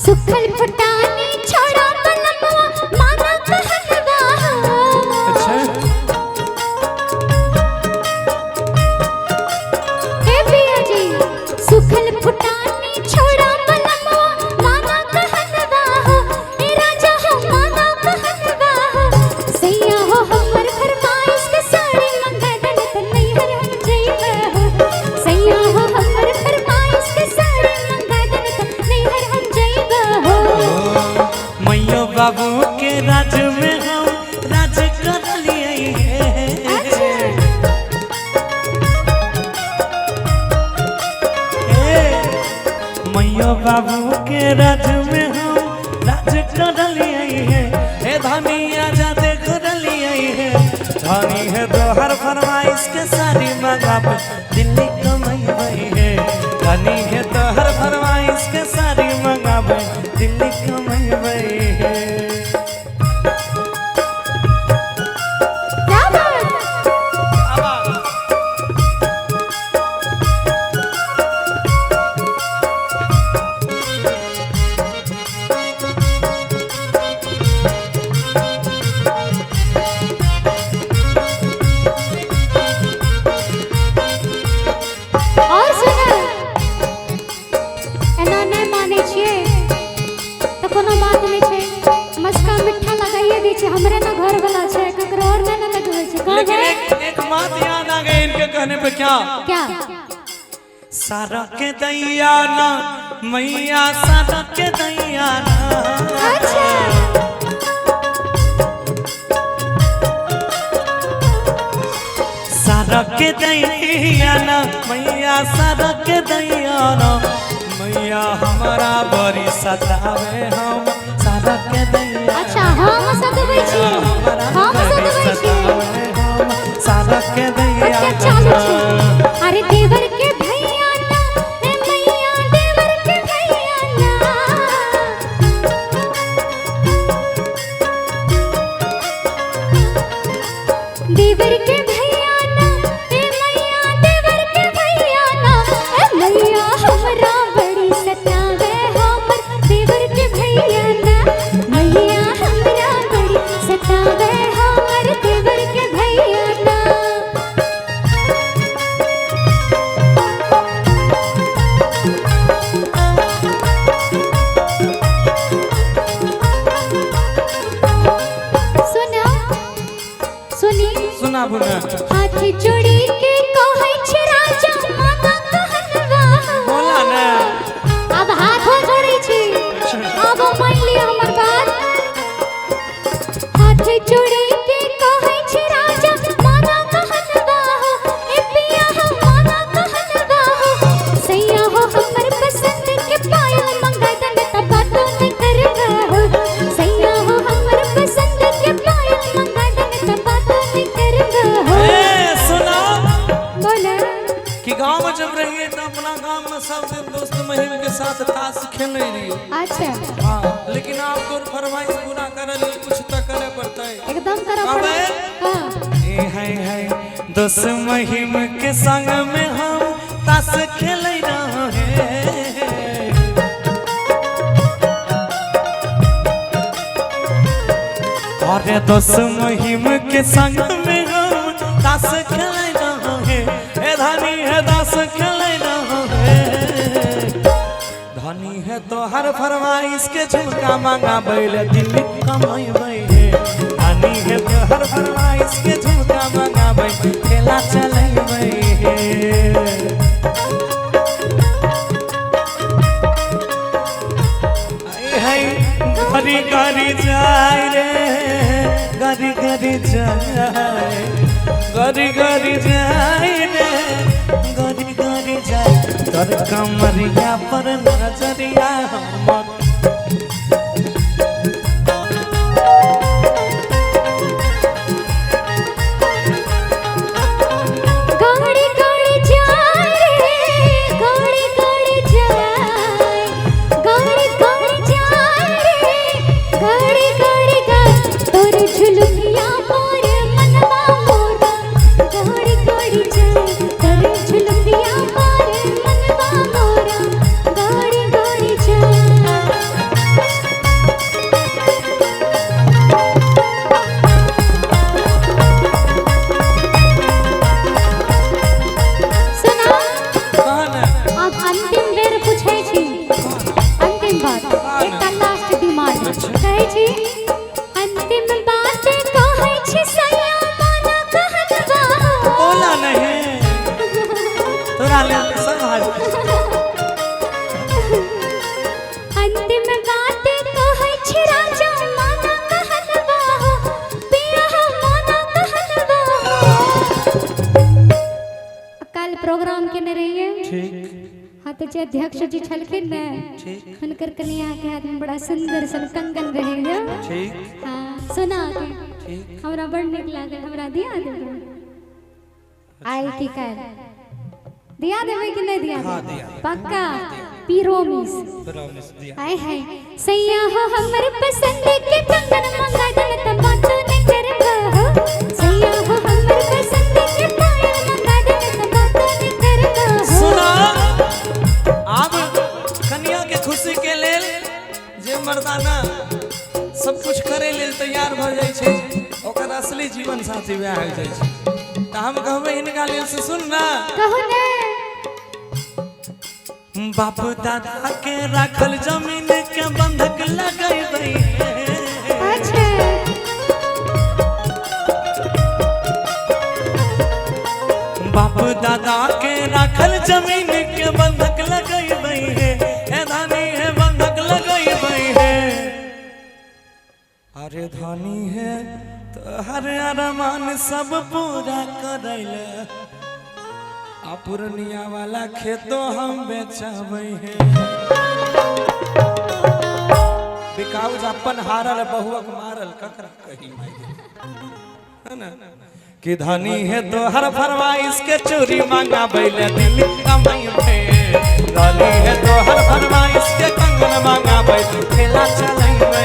सुखल फुटानी छोड़ा बलमवा माना कहलवा अच्छा ए पिया जी सुखल फुटानी छोड़ा बलमवा माना कहलवा ए राजा हो माना कहलवा सैया हो हमर फरमाइश के साड़ी मंगा दन त नहीं हर हम जइबा सैया हो हमर फरमाइश के साड़ी मंगा दन त नहीं हर हम जइबा मैया बाबू के राज में हम राज कर लिए मैया बाबू के राज में हम राज कर लिए हे धनिया जा देख लिए धनी है तो हर फरमाइश के सारी मंगाब दिल्ली कमैबई है धनी है तो हर फरमाइश के सारी मंगाब दिल्ली कमैबई है क्या बात और सुना एना नहीं माने छिए तो कोनो बात नहीं छे मस्का मिठा लगाइए दी छे हमरे ना घर वाला छे ककरो और ना लगवे छे कह लेकिन गए एक बात याद आ गई इनके कहने पे क्या क्या सारा के दैया ना मैया सारा के दैया ना अच्छा सारा के दैया ना मैया सारा के दैया ना मैया हमारा बड़ी सतावे हम सारा के दैया अच्छा हम सदबै छी हम सदबै छी सारा के दैया अच्छा चालू छे अरे देवर के भैया ना ए मैया देवर के भैया ना देवर के भैया ना ए मैया देवर के भैया ना ए मैया हमरा बड़ी सतावे हमर देवर के भैया ना मैया हमरा बड़ी सतावे हमर देवर के भैया ना सुना सुनी सुना बुना हाथ जोड़ी के कहै छै राजा माता कहलवा बोला ना अब हाथो जोड़ी छी अब मान लिया हमर बात हाथ जोड़ी के कहै छै राजा माता कहलवा ए पिया हो माता कहलवा सैया हो हमर पसंद के पायल मंगा दन त बात नहीं करबा सैया हो हमर पसंद के पायल मंगा दन त बात नहीं करबा ए सुना बोला कि गांव में जब रहिए तो अपना गांव में सब दिन दोस्त महिम के साथ ताश खेले रही अच्छा हाँ लेकिन आपको फरमाइश पूरा करे लिए कुछ तो करे पड़ता है एकदम करा अब पड़ा हां ए है दोस्त महिम के संग में हम ताश खेले रहे अरे दोस्त महिम के संग में हम ताश खेले रहे ए धनी है ताश खेले रहे धनी है तो हर फरमाइश के झुमका मांगा बैल दिल्ली कमाई है धनी है तो हर फरमाइश के झुमका मांगा बैल खेला चले गरी गरी जाए रे गरी गरी जाए गरी गरी जाए रे गरी गरी जाए तोर कमरिया पर नजरिया हमर गौड़ी गौड़ी जाए रे गौड़ी गौड़ी जाए गौड़ी गौड़ी जाए रे गौड़ी गौड़ी गाए तोर झुलुकिया मोर मनवा मोरा गौड़ी गौड़ी जाए तोर झुलुकिया मोर मनवा मोरा गौड़ी गौड़ी जाए तो जे अध्यक्ष जी छलखिन न ठीक हुनकर कन्या के हाथ में बड़ा सुंदर सन कंगन रहे जो ठीक हाँ सोना के ठीक हमरा बड़ निक लागल हमरा दिया देबै आई की काल दिया देबै कि नहीं दिया हाँ, दिया। पक्का पीरोमिस प्रॉमिस दिया आय है सैया हो हमर पसंद के कंगन मंगा दल त बातो न करबो हो सैया हो हमर पसंद के पायल मंगा दल त बातो न करबो हो सुना अब कन्या के खुशी के लेल जे मर्दाना सब कुछ करे लेल तैयार भ जाय छै ओकर असली जीवन साथी वह हो जाय छै त हम कहबै इनका लेल से सुन ना कहो ने बाप दादा के राखल जमीन के बंधक लगैबै अच्छा बाप दादा के राखल जमीन के बंधक लगैबै ए धानी है बंधक लगैबै है अरे धानी है तो हर अरमान सब पूरा करैले आ पूर्णिया वाला खेतो हम बेचबै है बिकाऊ अपन हारल बहुअक मारल ककरा कही है ना कि धनी है तो हर फरमाइश के चोरी मांगा बैले दिल्ली कमाई में धनी है तो हर फरमाइश के कंगन मांगा बैले खेला चलै में